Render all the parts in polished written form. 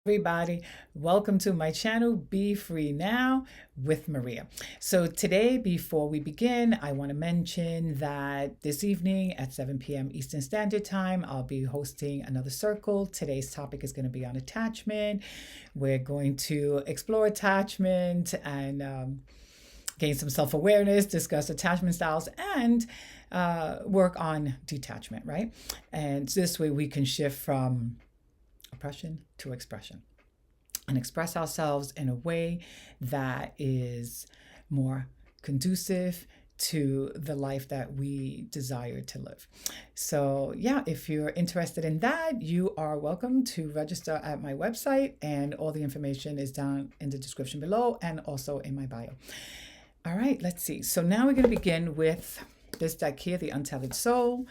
Everybody, welcome to my channel, Be Free Now with Maria. So today, before we begin, I want to mention that this evening at 7 p.m. Eastern Standard Time, I'll be hosting another circle. Today's topic is going to be on attachment. We're going to explore attachment and gain some self-awareness, discuss attachment styles, and work on detachment, right? And this way we can shift from oppression to expression and express ourselves in a way that is more conducive to the life that we desire to live. So yeah, if you're interested in that, you are welcome to register at my website, and all the information is down in the description below and also in my bio. All right, let's see. So now we're going to begin with this deck here, the Untethered Soul.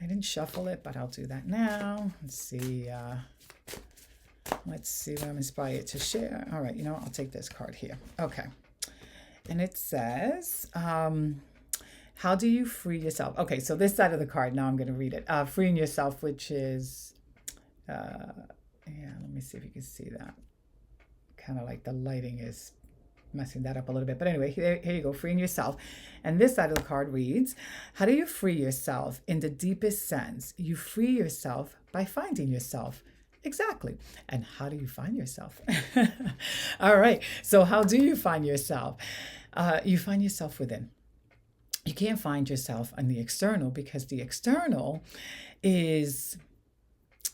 I didn't shuffle it, but I'll do that now. Let's see what I'm inspired to share. All right, I'll take this card here. Okay. And it says, how do you free yourself? Okay, so this side of the card, now I'm going to read it. Freeing yourself, which is, let me see if you can see that. Kind of like the lighting is messing that up a little bit. But anyway, here you go, freeing yourself. And this side of the card reads, how do you free yourself in the deepest sense? You free yourself by finding yourself. Exactly. And how do you find yourself? All right. So how do you find yourself? You find yourself within. You can't find yourself on the external, because the external is,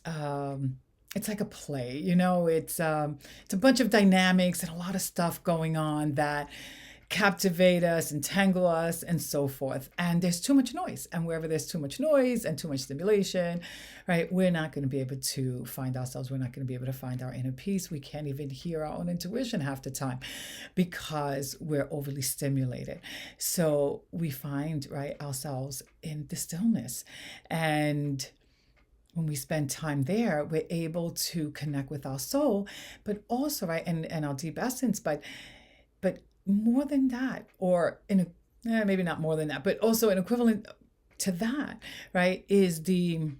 it's like a play, it's a bunch of dynamics and a lot of stuff going on that captivate us, entangle us, and so forth. And there's too much noise. And wherever there's too much noise and too much stimulation, right, we're not going to be able to find ourselves. We're not going to be able to find our inner peace. We can't even hear our own intuition half the time because we're overly stimulated. So we find, right, ourselves in the stillness. And when we spend time there, we're able to connect with our soul, but also, right, and our deep essence, but more than that, or maybe not more than that, but also an equivalent to that, right, is the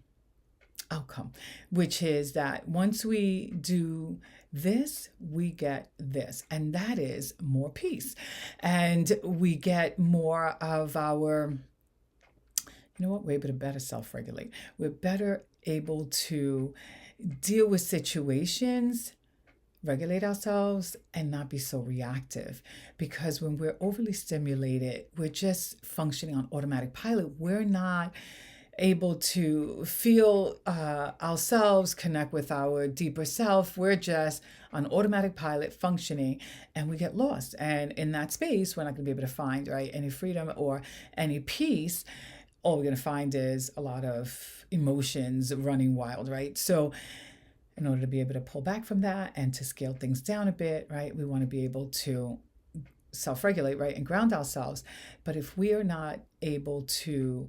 outcome, which is that once we do this, we get this, and that is more peace, and we get more of our, we're able to better self-regulate. We're better able to deal with situations, regulate ourselves, and not be so reactive. Because when we're overly stimulated, we're just functioning on automatic pilot. We're not able to feel ourselves, connect with our deeper self. We're just on automatic pilot functioning, and we get lost. And in that space, we're not going to be able to find, right, any freedom or any peace. All we're going to find is a lot of emotions running wild, right? So in order to be able to pull back from that and to scale things down a bit, right, we want to be able to self-regulate, right, and ground ourselves. But if we are not able to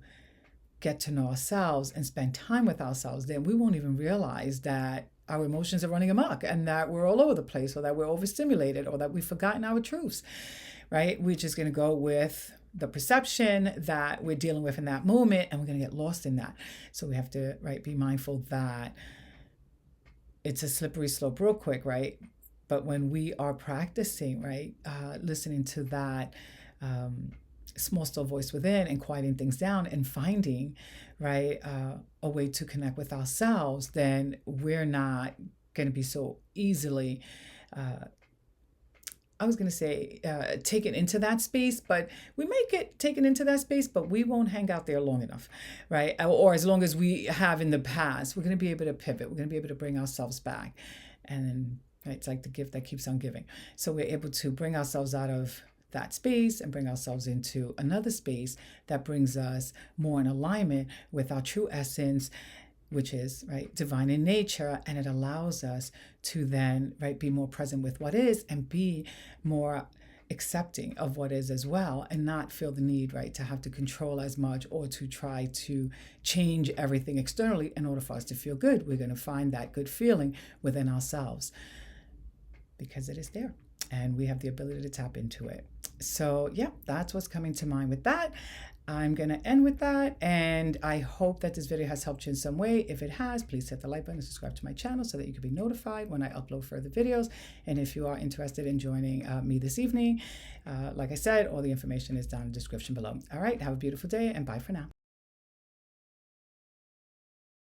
get to know ourselves and spend time with ourselves, then we won't even realize that our emotions are running amok and that we're all over the place, or that we're overstimulated, or that we've forgotten our truths, right? We're just going to go with the perception that we're dealing with in that moment, and we're going to get lost in that. So we have to, right, be mindful that it's a slippery slope real quick, right? But when we are practicing, right, listening to that small, still voice within and quieting things down and finding, right, a way to connect with ourselves, then we're not going to be so easily, I was going to say, taken into that space, but we may get taken into that space, but we won't hang out there long enough, right? Or as long as we have in the past, we're going to be able to pivot. We're going to be able to bring ourselves back. And then, right, it's like the gift that keeps on giving. So we're able to bring ourselves out of that space and bring ourselves into another space that brings us more in alignment with our true essence, which is, right, divine in nature. And it allows us to then, right, be more present with what is and be more accepting of what is as well, and not feel the need, right, to have to control as much or to try to change everything externally in order for us to feel good. We're going to find that good feeling within ourselves because it is there and we have the ability to tap into it. So yeah, that's what's coming to mind with that. I'm going to end with that, and I hope that this video has helped you in some way. If it has, please hit the like button and subscribe to my channel so that you can be notified when I upload further videos. And if you are interested in joining me this evening, like I said, all the information is down in the description below. All right, have a beautiful day, and bye for now.